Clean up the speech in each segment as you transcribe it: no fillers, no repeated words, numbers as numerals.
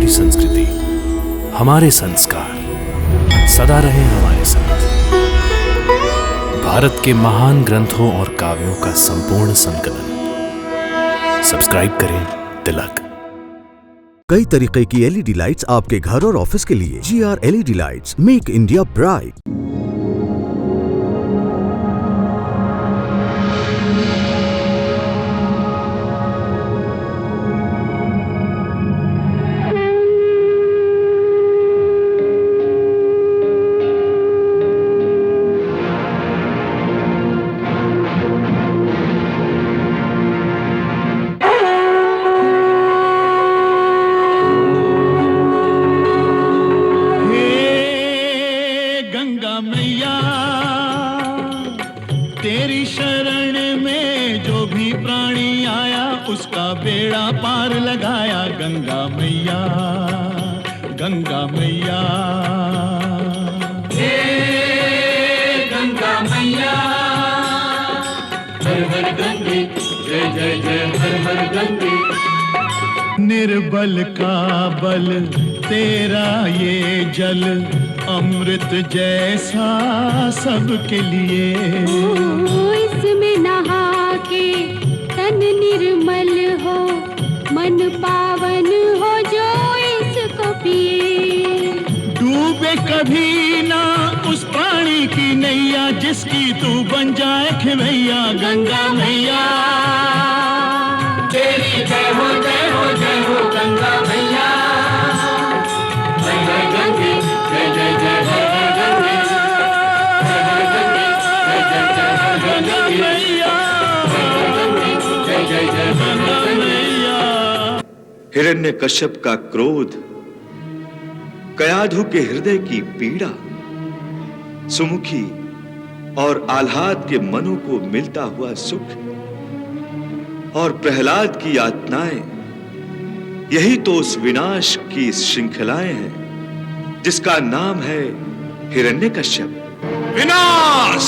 हमारी संस्कृति, हमारे संस्कार सदा रहे हमारे साथ। भारत के महान ग्रंथों और काव्यों का संपूर्ण संकलन। सब्सक्राइब करें तिलक। कई तरीके की एलईडी लाइट्स आपके घर और ऑफिस के लिए। GR LED lights, make India bright. तेरी शरण में जो भी प्राणी आया उसका बेड़ा पार लगाया। गंगा मैया, गंगा मैया, हे गंगा मैया, हर हर गंगे, जय जय जय हर हर गंगे। निर्बल का बल तेरा ये जल, अमृत जैसा सबके लिए। इसमें नहा के तन निर्मल हो, मन पावन हो जो इसको पिए। डूबे कभी ना उस पानी की नैया, जिसकी तू बन जाए खिवैया। गंगा मैया तेरी जय हो जय हो जय हो गंगा मैया। हर हर गंगे, जय जय जय हर हर गंगे, हर हर गंगे, जय जय जय हर हर गंगे, हर हर गंगे, जय जय जय हर हर गंगे। हिरण्यकश्यप का क्रोध, कयाधु के हृदय की पीड़ा, सुमुखी और आह्लाद के मनों को मिलता हुआ सुख और प्रहलाद की यातनाएं, यही तो उस विनाश की श्रृंखलाएं हैं जिसका नाम है हिरण्यकश्यप। विनाश!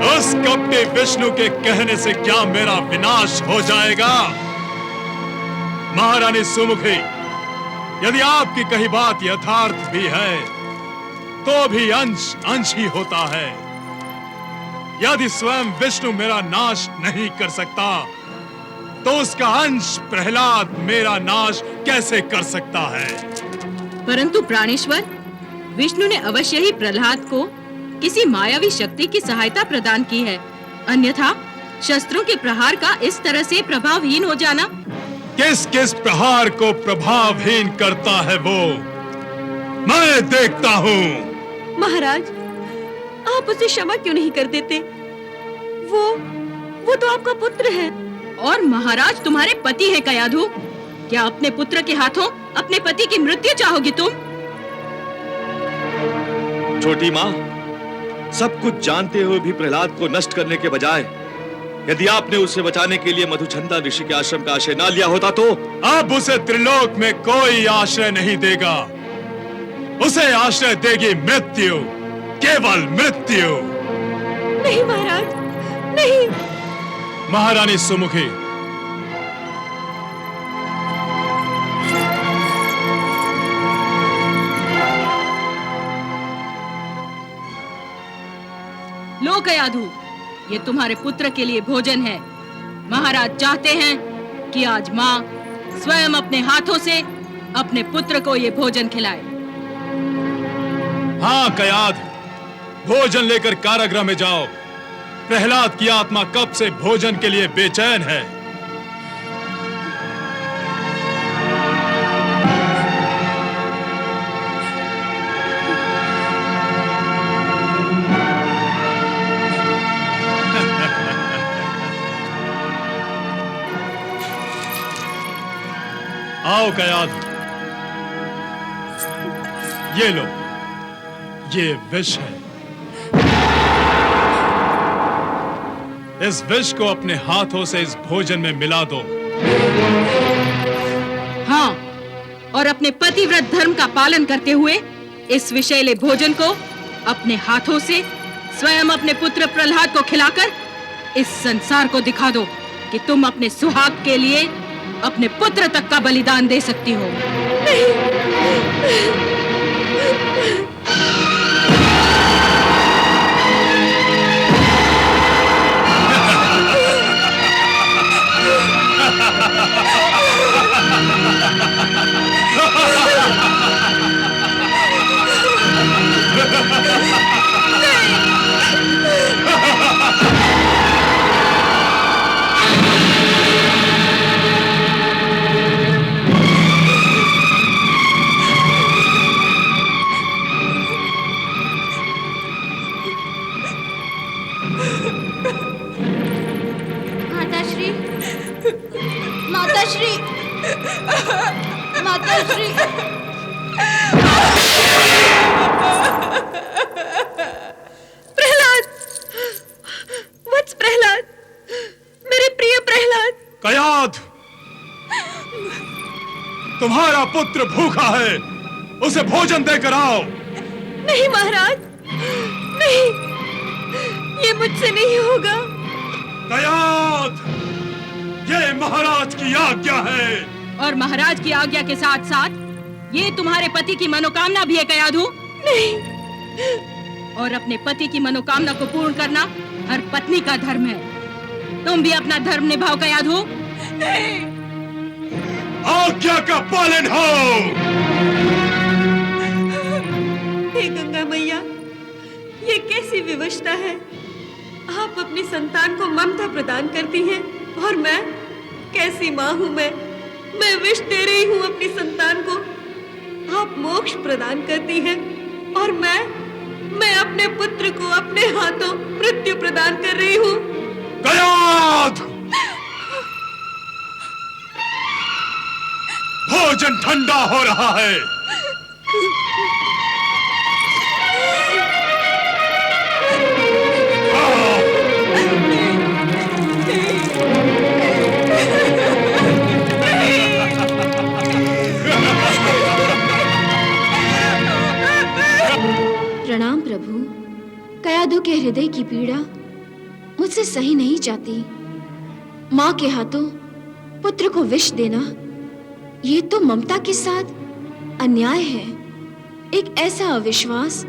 उस कपटी विष्णु के कहने से क्या मेरा विनाश हो जाएगा? महारानी सुमुखी, यदि आपकी कही बात यथार्थ भी है तो भी अंश अंश ही होता है। यदि स्वयं विष्णु मेरा नाश नहीं कर सकता तो उसका अंश प्रहलाद मेरा नाश कैसे कर सकता है? परंतु प्राणेश्वर, विष्णु ने अवश्य ही प्रहलाद को किसी मायावी शक्ति की सहायता प्रदान की है, अन्यथा शस्त्रों के प्रहार का इस तरह से प्रभावहीन हो जाना। किस किस प्रहार को प्रभावहीन करता है वो मैं देखता हूँ। महाराज, आप उसे क्षमा क्यों नहीं कर देते? वो तो आपका पुत्र है। और महाराज तुम्हारे पति है कयाधु। क्या अपने पुत्र के हाथों अपने पति की मृत्यु चाहोगी तुम? छोटी माँ, सब कुछ जानते हुए भी प्रहलाद को नष्ट करने के बजाय यदि आपने उसे बचाने के लिए मधुचंदा ऋषि के आश्रम का आश्रय ना लिया होता तो? अब उसे त्रिलोक में कोई आश्रय नहीं देगा। उसे आश्रय देगी मृत्यु, केवल मृत्यु। नहीं महाराज, नहीं। महारानी सुमुखी, लो कयाधु, ये तुम्हारे पुत्र के लिए भोजन है। महाराज चाहते हैं कि आज माँ स्वयं अपने हाथों से अपने पुत्र को ये भोजन खिलाए। हाँ कयाध, भोजन लेकर कारागृह में जाओ। प्रहलाद की आत्मा कब से भोजन के लिए बेचैन है। आओ कयाध, ये लो, ये विष है। इस विष को अपने हाथों से इस भोजन में मिला दो। हाँ, और अपने पतिव्रत धर्म का पालन करते हुए इस विषैले भोजन को अपने हाथों से स्वयं अपने पुत्र प्रहलाद को खिलाकर इस संसार को दिखा दो कि तुम अपने सुहाग के लिए अपने पुत्र तक का बलिदान दे सकती हो। माताश्री, माताश्री, माताश्री। प्रहलाद, वत्स प्रहलाद, मेरे प्रिय प्रहलाद। कयाध, तुम्हारा पुत्र भूखा है, उसे भोजन देकर आओ। नहीं महाराज, नहीं, ये मुझसे नहीं होगा। कयाध, ये महाराज की आज्ञा है। और महाराज की आज्ञा के साथ साथ ये तुम्हारे पति की मनोकामना भी है कयाधु। नहीं। और अपने पति की मनोकामना को पूर्ण करना हर पत्नी का धर्म है। तुम भी अपना धर्म निभाओ कयाधु। नहीं। आज्ञा का पालन हो। हे गंगा मैया, ये कैसी विवशता है। आप अपनी संतान को ममता प्रदान करती हैं और मैं कैसी माँ हूँ। मैं विष दे रही हूँ अपनी संतान को, आप मोक्ष प्रदान करती हैं और मैं अपने पुत्र को अपने हाथों मृत्यु प्रदान कर रही हूँ। कयाध, भोजन ठंडा हो रहा है। प्रणाम प्रभु। कयाधु के हृदय की पीड़ा मुझसे सही नहीं जाती। माँ के हाथों पुत्र को विष देना, ये तो ममता के साथ अन्याय है। एक ऐसा अविश्वास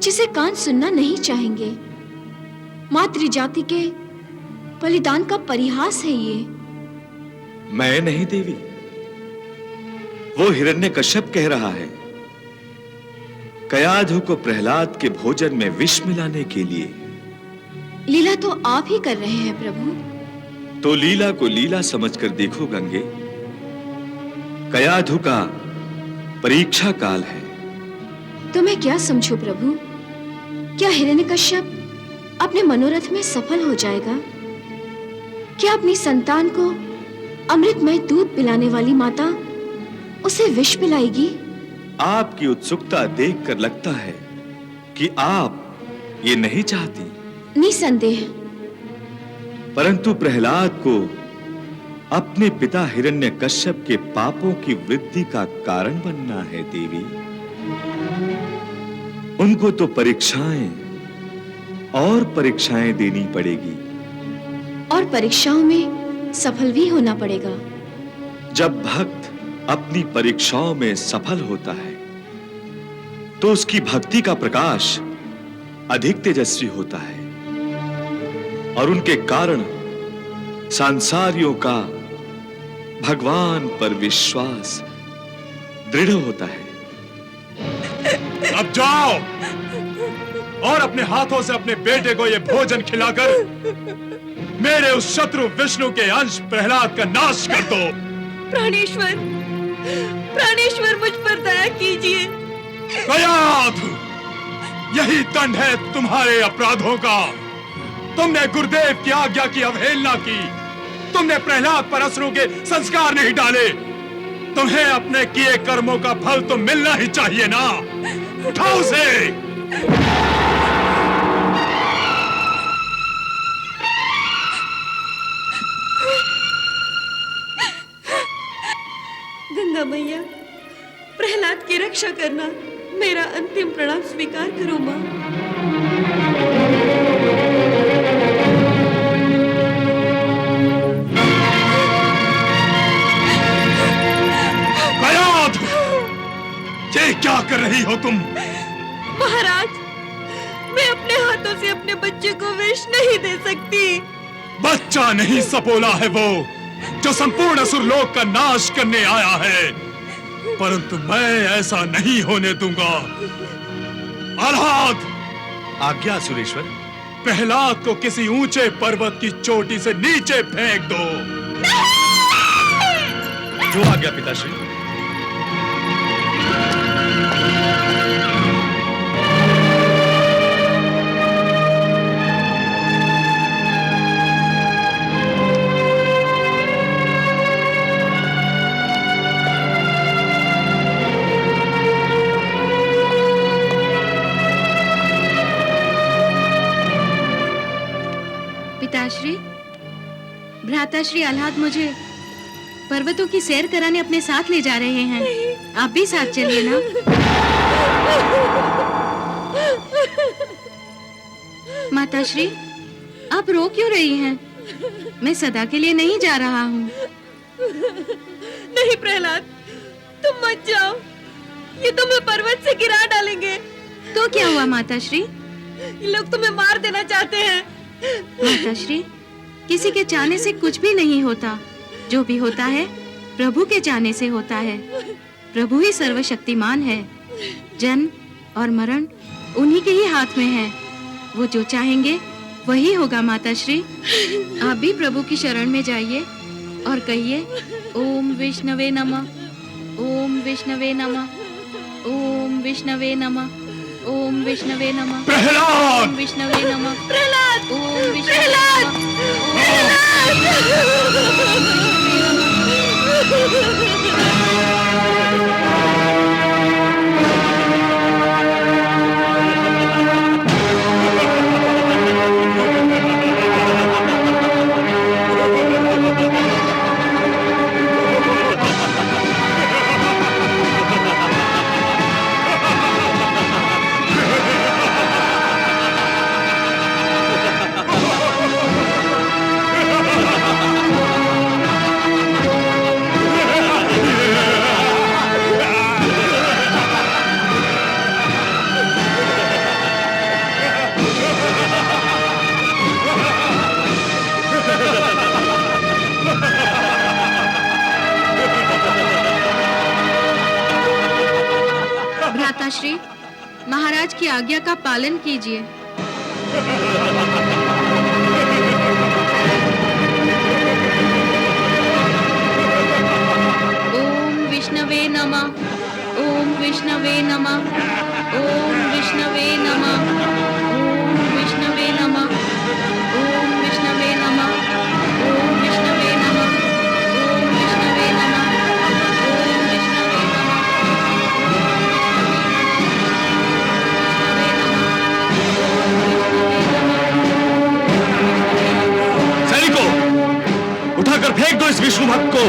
जिसे कान सुनना नहीं चाहेंगे। मातृ जाति के बलिदान का परिहास है ये। मैं नहीं देवी, वो हिरण्यकश्यप कह रहा है। कयाधु को प्रहलाद के भोजन में विष मिलाने के लिए। लीला तो आप ही कर रहे हैं प्रभु। तो लीला को लीला समझकर देखो गंगे। कयाधु का परीक्षा काल है। तो मैं क्या समझूं प्रभु? क्या हिरण्यकश्यप अपने मनोरथ में सफल हो जाएगा? क्या अपनी संतान को अमृतमय दूध पिलाने वाली माता उसे विष पिलाएगी? आपकी उत्सुकता देखकर लगता है कि आप ये नहीं चाहती। निसंदेह। परंतु प्रहलाद को अपने पिता हिरण्यकश्यप के पापों की वृद्धि का कारण बनना है देवी। उनको तो परीक्षाएं और परीक्षाएं देनी पड़ेगी। और परीक्षाओं में सफल भी होना पड़ेगा। जब भक्त अपनी परीक्षाओं में सफल होता है तो उसकी भक्ति का प्रकाश अधिक तेजस्वी होता है और उनके कारण सांसारियों का भगवान पर विश्वास दृढ़ होता है। अब जाओ और अपने हाथों से अपने बेटे को यह भोजन खिलाकर मेरे उस शत्रु विष्णु के अंश प्रहलाद का नाश कर दो। प्राणेश्वर, प्राणेश्वर मुझ पर दया कीजिए। कयाधु, यही दंड है तुम्हारे अपराधों का। तुमने गुरुदेव की आज्ञा की अवहेलना की। तुमने प्रहलाद पर असुरों के संस्कार नहीं डाले। तुम्हें अपने किए कर्मों का फल तो मिलना ही चाहिए ना। उठाओ उसे। गंगा मैया, प्रहलाद की रक्षा करना। मेरा अंतिम प्रणाम स्वीकार करो माँ। कर रही हो तुम? महाराज, मैं अपने हाथों से अपने बच्चे को विष नहीं दे सकती। बच्चा नहीं सपोला है वो, जो संपूर्ण असुरलोक का नाश करने आया है, परंतु मैं ऐसा नहीं होने दूंगा। आह्लाद, आज्ञा सुरेश्वर। प्रहलाद को किसी ऊंचे पर्वत की चोटी से नीचे फेंक दो। जो आज्ञा पिताश्री। पिताश्री, भ्राताश्री आह्लाद मुझे पर्वतों की सैर कराने अपने साथ ले जा रहे हैं। आप भी साथ चलिए ना। माताश्री, आप रो क्यों रही हैं? मैं सदा के लिए नहीं जा रहा हूँ। नहीं प्रहलाद, तुम मत जाओ, ये तुम्हें पर्वत से गिरा डालेंगे। तो क्या हुआ माताश्री? ये लोग तुम्हें मार देना चाहते हैं। माताश्री, किसी के चाहने से कुछ भी नहीं होता। जो भी होता है प्रभु के चाहने से होता है। प्रभु ही सर्वशक्तिमान है। जन्म और मरण उन्हीं के ही हाथ में है। वो जो चाहेंगे वही होगा। माताश्री, आप भी प्रभु की शरण में जाइए और कहिए, ओम विष्णवे नमः, ओम विष्णवे नमः, ओम विष्णवे नमः, ओम विष्णवे नमः, प्रहलाद! ओम विष्णवे नमः, प्रहलाद! ओम विष्णवे भ्राताश्री, महाराज की आज्ञा का पालन कीजिए। ओम विष्णवे नमः, ओम विष्णवे नमः, ओम विष्णवे नमः, ओम विष्णवे नमः, ओम विष्णवे नमः, ओम विष्णवे नमः, ओम विष्णवे नमः, ओम विष्णवे नमः। सैनिकों, उठाकर फेंक दो इस विष्णु भक्त को।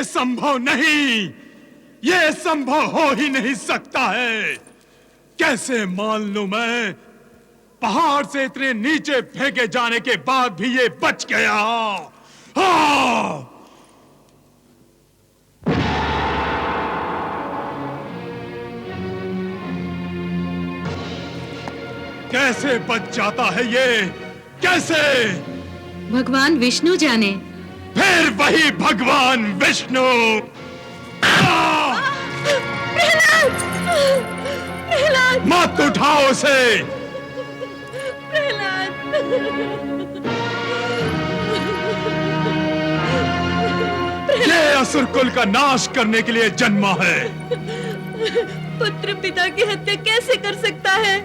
संभव नहीं, ये संभव हो ही नहीं सकता है। कैसे मान लूं मैं, पहाड़ से इतने नीचे फेंके जाने के बाद भी ये बच गया। हाँ! कैसे बच जाता है ये, कैसे? भगवान विष्णु जाने। फिर वही भगवान विष्णु। प्रहलाद! प्रहलाद! मत उठाओ उसे। प्रहलाद! ये असुर कुल का नाश करने के लिए जन्मा है। पुत्र पिता की हत्या कैसे कर सकता है?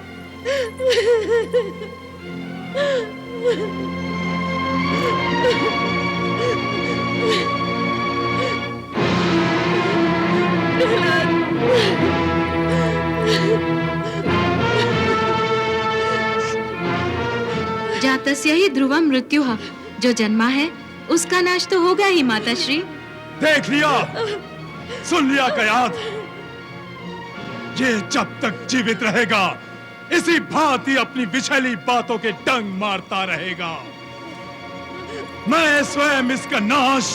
जातस्य ही ध्रुवम मृत्युः, जो जन्मा है उसका नाश तो होगा ही माताश्री। देख लिया, सुन लिया कयाद। ये जब तक जीवित रहेगा इसी भांति अपनी विछली बातों के डंग मारता रहेगा। मैं स्वयं इसका नाश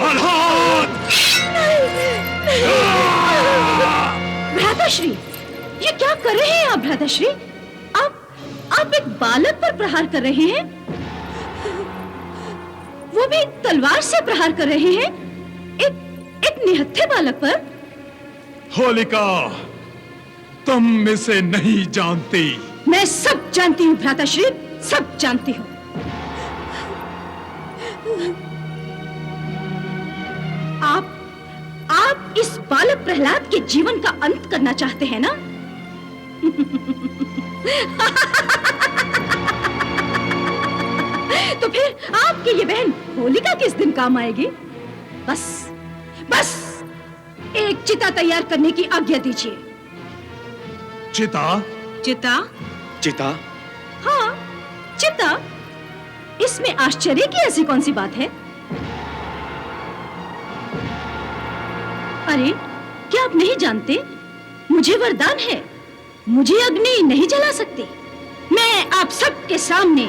आह्लाद। भ्राताश्री, ये क्या कर रहे हैं आप भ्राताश्री? आप एक बालक पर प्रहार कर रहे हैं, वो भी तलवार से प्रहार कर रहे हैं, एक निहत्थे बालक पर। होलिका, तुम इसे नहीं जानती। मैं सब जानती हूँ भ्राताश्री, सब जानती हूँ। आप इस बालक प्रहलाद के जीवन का अंत करना चाहते हैं ना? तो फिर आपकी ये बहन होलिका किस दिन काम आएगी? बस एक चिता तैयार करने की आज्ञा दीजिए। चिता? चिता? चिता? हाँ, चिता। इसमें आश्चर्य की ऐसी कौन सी बात है? अरे, क्या आप नहीं जानते? मुझे वरदान है, मुझे अग्नि नहीं जला सकती। मैं आप सबके सामने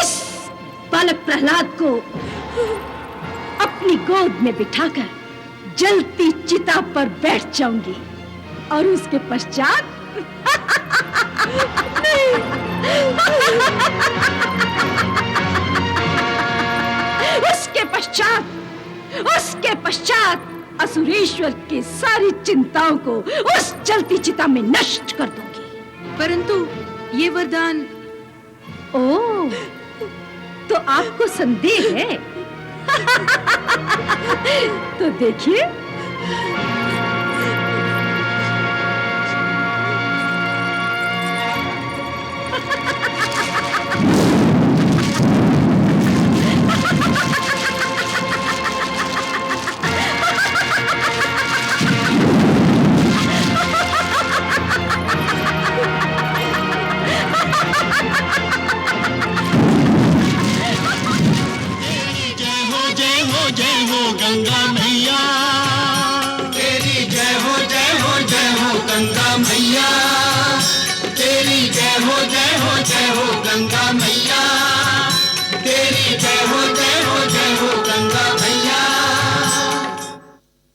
इस बालक प्रहलाद को अपनी गोद में बिठाकर जलती चिता पर बैठ जाऊंगी और उसके पश्चात उसके पश्चात असुरेश्वर की सारी चिंताओं को उस जलती चिता में नष्ट कर दूंगी। परंतु ये वरदान। ओह, तो आपको संदेह है? तो देखिए। जय हो गंगा मैया।